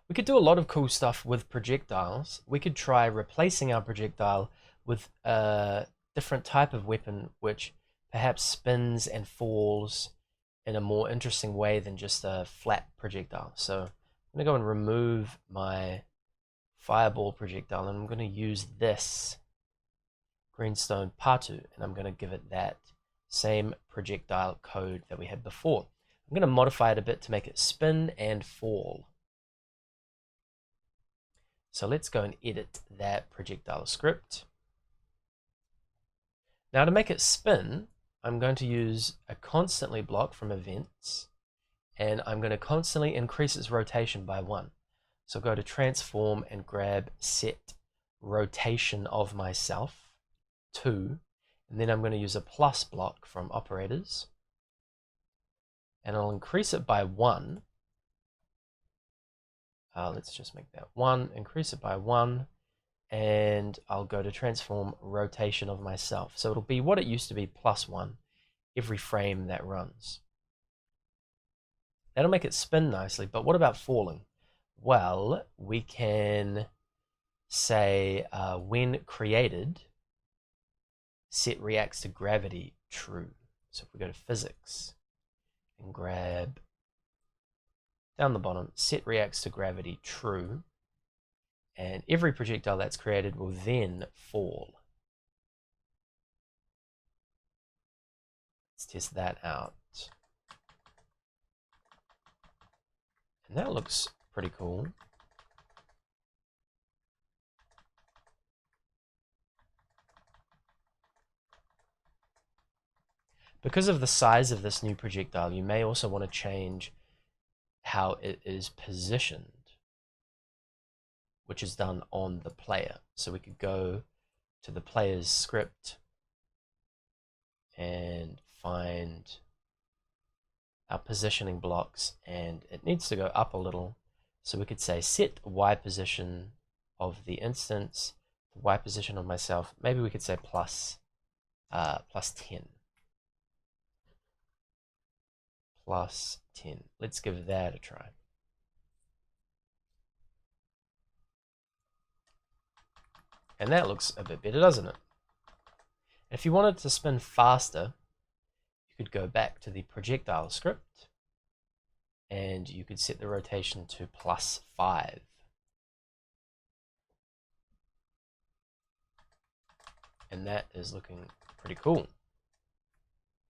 We could do a lot of cool stuff with projectiles. We could try replacing our projectile with a different type of weapon which perhaps spins and falls in a more interesting way than just a flat projectile. So I'm going to go and remove my fireball projectile, and I'm going to use this greenstone patu, and I'm going to give it that same projectile code that we had before. I'm going to modify it a bit to make it spin and fall. So let's go and edit that projectile script. Now to make it spin, I'm going to use a constantly block from events, and I'm going to constantly increase its rotation by 1. So go to transform and grab set rotation of myself 2, and then I'm going to use a plus block from operators, and I'll increase it by 1. Let's just make that 1, increase it by 1, and I'll go to transform rotation of myself. So it'll be what it used to be, plus 1 every frame that runs. That'll make it spin nicely, but what about falling? Well, we can say when created, set reacts to gravity true. So if we go to physics and grab down the bottom, set reacts to gravity true, and every projectile that's created will then fall. Let's test that out. And that looks pretty cool. Because of the size of this new projectile, you may also want to change how it is positioned, which is done on the player. So we could go to the player's script and find our positioning blocks, and it needs to go up a little. So we could say set Y position of the instance, the Y position of myself. Maybe we could say plus 10. Plus 10. Let's give that a try. And that looks a bit better, doesn't it? If you wanted to spin faster, you could go back to the projectile script and you could set the rotation to plus 5. And that is looking pretty cool.